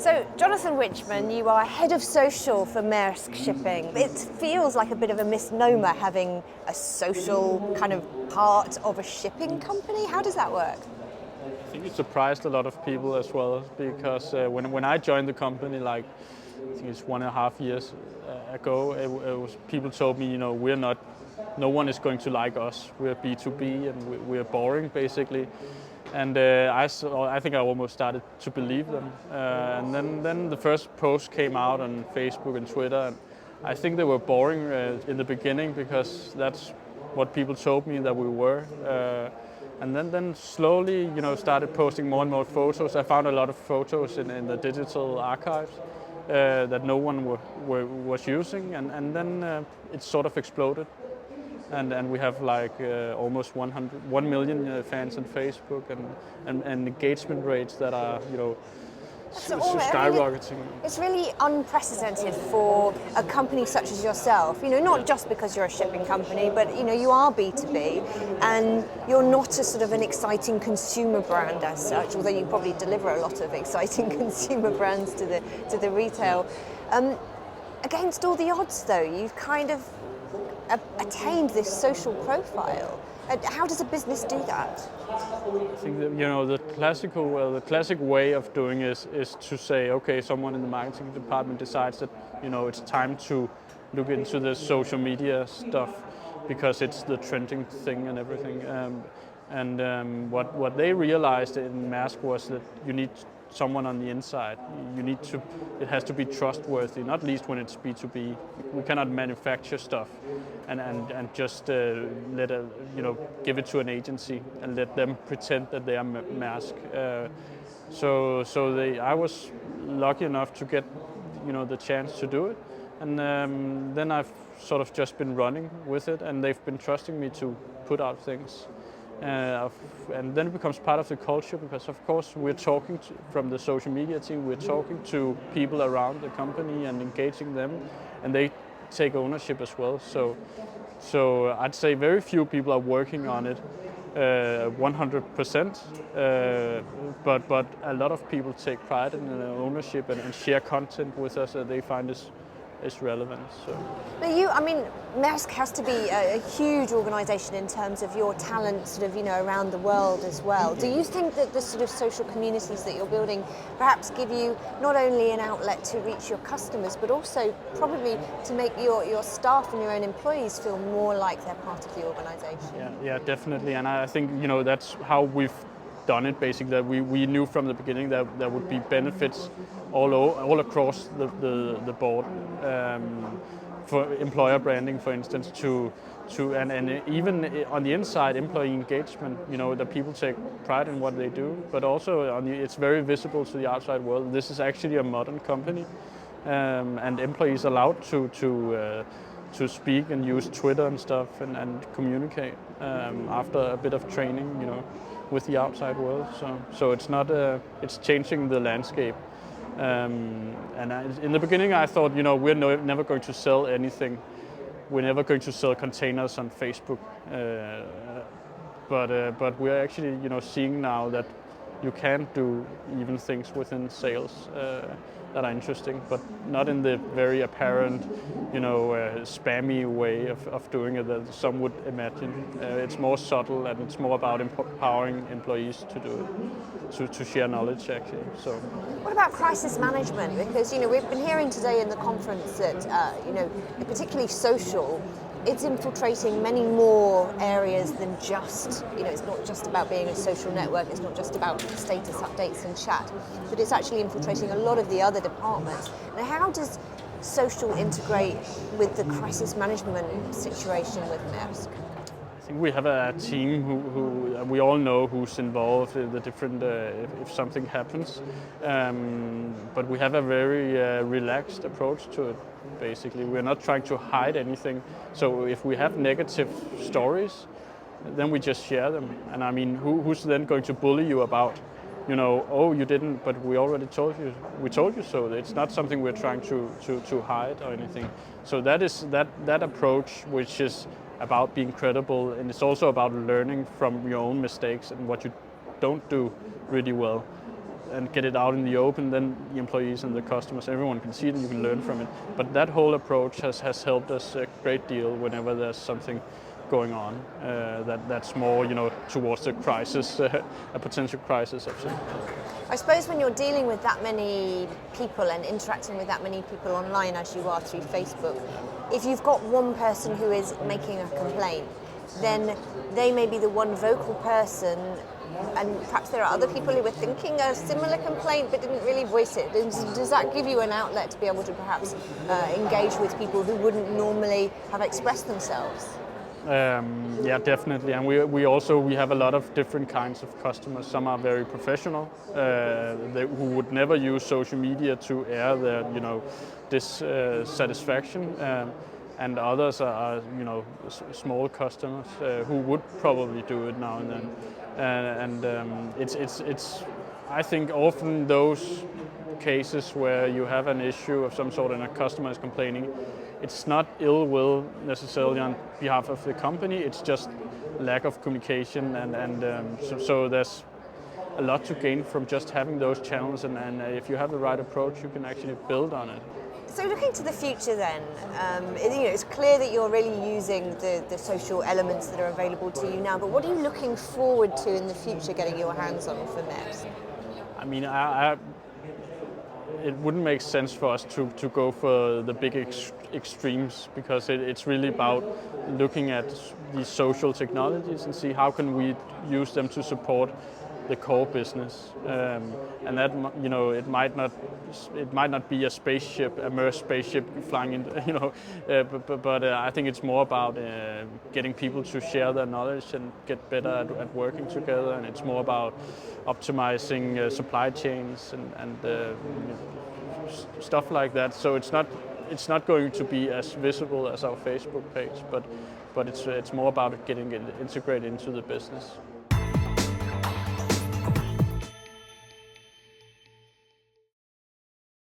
So, Jonathan Wichman, you are head of social for Maersk Shipping. It feels like a bit of a misnomer having a social kind of part of a shipping company. How does that work? I think it surprised a lot of people as well because when I joined the company, like I think it's 1.5 years ago, it was people told me, no one is going to like us. We're B2B and we're boring basically. And I think I almost started to believe them. And then the first post came out on Facebook and Twitter. And I think they were boring in the beginning because that's what people told me that we were. And then slowly, started posting more and more photos. I found a lot of photos in the digital archives that no one was using. And then it sort of exploded. And we have like almost 1 million fans on Facebook and engagement rates that are skyrocketing. It's really unprecedented for a company such as yourself, not just because you're a shipping company, but you are B2B and you're not a sort of an exciting consumer brand as such, although you probably deliver a lot of exciting consumer brands to the retail. Against all the odds though, you've kind of attained this social profile. How does a business do that? I think that, the classic way of doing is to say, okay, someone in the marketing department decides that it's time to look into the social media stuff because it's the trending thing and everything. What they realized in Maersk was that you need someone on the inside. It has to be trustworthy, not least when it's B2B. We cannot manufacture stuff and just give it to an agency and let them pretend that they are Maersk. I was lucky enough to get the chance to do it, and then I've sort of just been running with it, and they've been trusting me to put out things. And then it becomes part of the culture because, of course, we're talking from the social media team, we're talking to people around the company and engaging them, and they take ownership as well. So I'd say very few people are working on it 100%, but a lot of people take pride in ownership and share content with us that they find is relevant. So. But Maersk has to be a huge organisation in terms of your talent sort of, around the world as well. Do you think that the sort of social communities that you're building perhaps give you not only an outlet to reach your customers, but also probably to make your staff and your own employees feel more like they're part of the organisation? Yeah, definitely. And I think, that's how we've done it basically, that we knew from the beginning that there would be benefits all across the board for employer branding, for instance, and even on the inside, employee engagement, that people take pride in what they do, but also it's very visible to the outside world. This is actually a modern company, and employees are allowed to speak and use Twitter and stuff and communicate after a bit of training, with the outside world. So it's not it's changing the landscape. In the beginning, I thought, we're never going to sell anything. We're never going to sell containers on Facebook. But we're actually, seeing now that you can do even things within sales that are interesting, but not in the very apparent, spammy way of doing it that some would imagine. It's more subtle and it's more about empowering employees to do it, to share knowledge actually. So. What about crisis management? Because we've been hearing today in the conference that particularly social, it's infiltrating many more areas than just, it's not just about being a social network, it's not just about status updates and chat, but it's actually infiltrating a lot of the other departments. And how does social integrate with the crisis management situation with Maersk? I think we have a team who we all know who's involved in the different, if something happens, but we have a very relaxed approach to it. Basically, we're not trying to hide anything. So if we have negative stories, then we just share them. And who's then going to bully you about, oh, you didn't, but we already told you. We told you so. It's not something we're trying to hide or anything. So that is that approach, which is about being credible, and it's also about learning from your own mistakes and what you don't do really well. and get it out in the open, then the employees and the customers, everyone can see it and you can learn from it. But that whole approach has helped us a great deal whenever there's something going on that's more, towards the crisis, a potential crisis of some. I suppose when you're dealing with that many people and interacting with that many people online as you are through Facebook, if you've got one person who is making a complaint, then they may be the one vocal person, and perhaps there are other people who were thinking a similar complaint but didn't really voice it. Does that give you an outlet to be able to perhaps engage with people who wouldn't normally have expressed themselves? Yeah, definitely, and we have a lot of different kinds of customers. Some are very professional, who would never use social media to air their, dissatisfaction, and others are, small customers who would probably do it now and then, it's I think often those cases where you have an issue of some sort and a customer is complaining, it's not ill will necessarily on behalf of the company, it's just lack of communication, so there's a lot to gain from just having those channels, and if you have the right approach, you can actually build on it. So looking to the future then, it's clear that you're really using the social elements that are available to you now, but what are you looking forward to in the future getting your hands on for MEPS? I mean, it wouldn't make sense for us to go for the big extremes, because it's really about looking at these social technologies and see how can we use them to support the core business, and that it might not be a spaceship, a Merc spaceship flying in, but I think it's more about getting people to share their knowledge and get better at working together, and it's more about optimizing supply chains and stuff like that. So it's not going to be as visible as our Facebook page, but it's more about getting it integrated into the business.